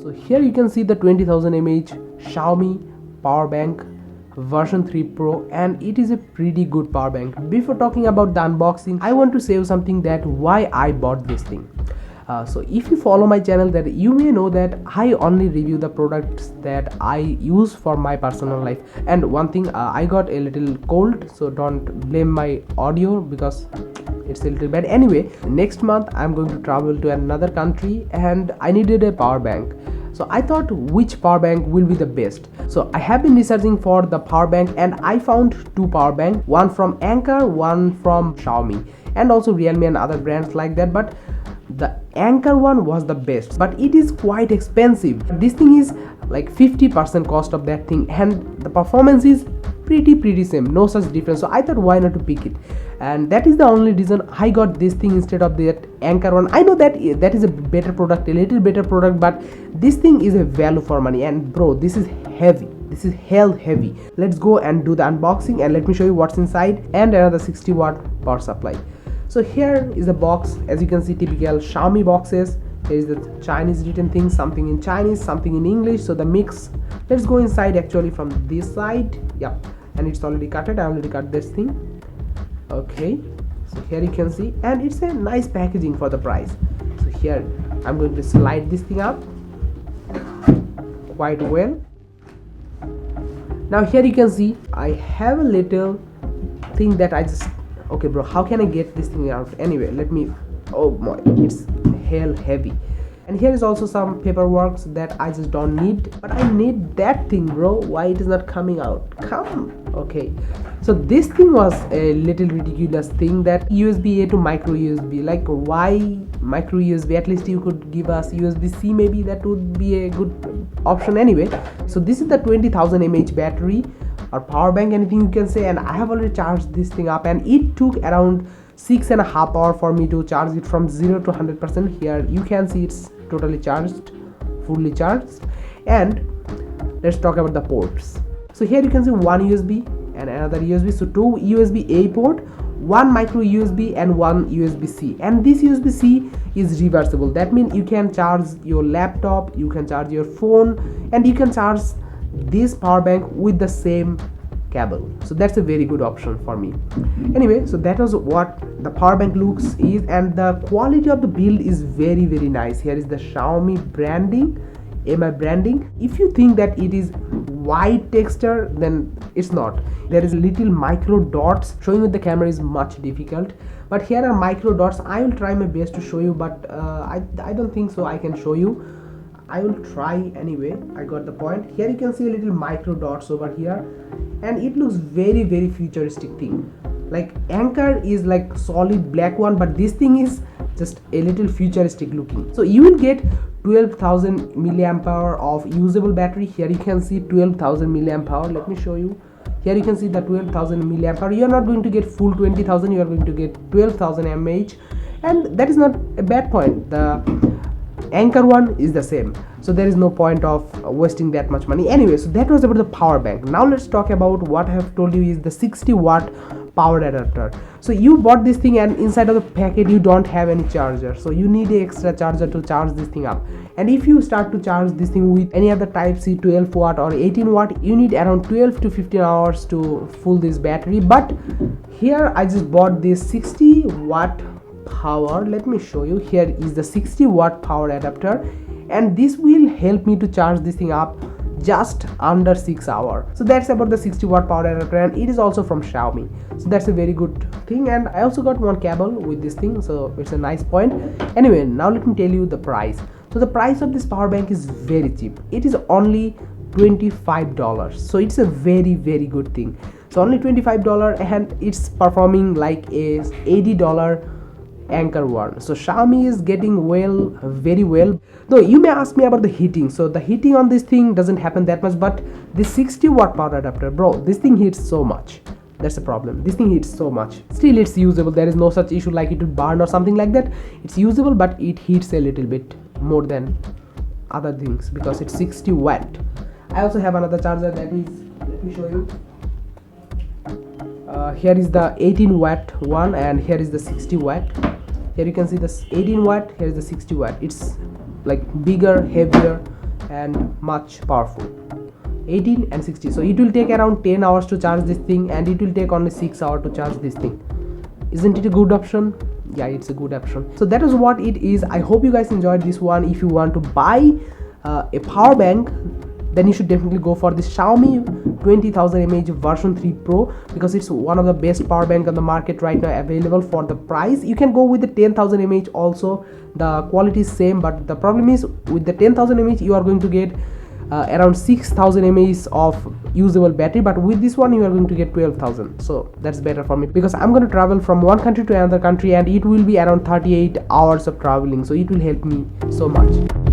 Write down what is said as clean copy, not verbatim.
So here you can see the 20,000 mAh Xiaomi power bank version 3 Pro, and it is a pretty good power bank. Before talking about the unboxing, I want to say something that why I bought this thing. So if you follow my channel, that you may know that I only review the products that I use for my personal life. And one thing, I got a little cold, so don't blame my audio because it's a little bad. Anyway, next month I'm going to travel to another country and I needed a power bank. So I thought which power bank will be the best. So I have been researching for the power bank and I found two power banks, one from Anker, one from Xiaomi, and also Realme and other brands like that. But the Anker one was the best, but it is quite expensive. This thing is like 50% cost of that thing, and the performance is pretty same, no such difference. So I thought why not to pick it, and that is the only reason I got this thing instead of that Anker one. I know that that is a better product, a little better product, but this thing is a value for money. And bro, this is heavy, this is hell heavy. Let's go and do the unboxing and let me show you what's inside, and another 60-watt power supply. So here is the box. As you can see, typical Xiaomi boxes. There is the Chinese written thing, something in Chinese, something in English, so the mix. Let's go inside actually from this side. Yep, and it's already cutted. I already cut this thing. Okay, so here you can see, and it's a nice packaging for the price. So here I'm going to slide this thing up quite well. Now here you can see I have a little thing that I just, okay bro, how can I get this thing out? Anyway, let me, oh my, it's hell heavy. And here is also some paperwork that I just don't need, but I need that thing, bro. Why it is not coming out? Come. Okay, so this thing was a little ridiculous thing, that USB A to micro USB. Like, why micro USB? At least you could give us USB-C, maybe that would be a good option. Anyway, so this is the 20,000 mAh battery or power bank, anything you can say, and I have already charged this thing up, and it took around 6.5 hours for me to charge it from 0 to 100%. Here you can see it's totally charged, fully charged. And let's talk about the ports. So here you can see one USB and another USB, so two USB A port, one micro USB and one USB-C, and this USB-C is reversible. That means you can charge your laptop, you can charge your phone, and you can charge this power bank with the same cable. So that's a very good option for me. Anyway, so that was what the power bank looks is, and the quality of the build is very nice. Here is the Xiaomi branding, MI branding. If you think that it is white texture, then it's not. There is little micro dots. Showing with the camera is much difficult, but here are micro dots. I will try my best to show you, but I don't think so I can show you. I will try anyway. I got the point. Here you can see a little micro dots over here, and it looks very futuristic thing. Like Anker is like solid black one, but this thing is just a little futuristic looking. So you will get 12,000 mAh of usable battery. Here you can see 12,000 mAh. Let me show you. Here you can see the 12,000 mAh. You are not going to get full 20,000. You are going to get 12,000 mAh, and that is not a bad point. The Anker one is the same, so there is no point of wasting that much money. Anyway, so that was about the power bank. Now let's talk about what I have told you is the 60-watt power adapter. So you bought this thing, and inside of the packet you don't have any charger, so you need an extra charger to charge this thing up. And if you start to charge this thing with any other type C 12 watt or 18 watt, you need around 12 to 15 hours to full this battery. But here I just bought this 60-watt power. Let me show you. Here is the 60-watt power adapter, and this will help me to charge this thing up just under 6 hours. So that's about the 60-watt power adapter, and it is also from Xiaomi, so that's a very good thing. And I also got one cable with this thing, so it's a nice point. Anyway, now let me tell you the price. So the price of this power bank is very cheap. It is only $25, so it's a very good thing. So only $25, and it's performing like a $80 Anker one. So Xiaomi is getting very well. Though you may ask me about the heating. So the heating on this thing doesn't happen that much, but this 60-watt power adapter, bro, this thing heats so much. That's the problem. This thing heats so much. Still, it's usable. There is no such issue like it will burn or something like that. It's usable, but it heats a little bit more than other things because it's 60 watt. I also have another charger that is, let me show you. Here is the 18 watt one, and here is the 60 watt. Here you can see this 18 watt, here is the 60 watt. It's like bigger, heavier, and much powerful. 18 and 60, so it will take around 10 hours to charge this thing, and it will take only 6 hours to charge this thing. Isn't it a good option? Yeah, it's a good option. So that is what it is. I hope you guys enjoyed this one. If you want to buy a power bank, then you should definitely go for this Xiaomi 20000 mAh version 3 Pro, because it's one of the best power bank on the market right now available for the price. You can go with the 10000 mAh also, the quality is same, but the problem is with the 10000 mAh you are going to get around 6000 mAh of usable battery, but with this one you are going to get 12000. so that's better for me, because I'm going to travel from one country to another country, and it will be around 38 hours of traveling, so it will help me so much.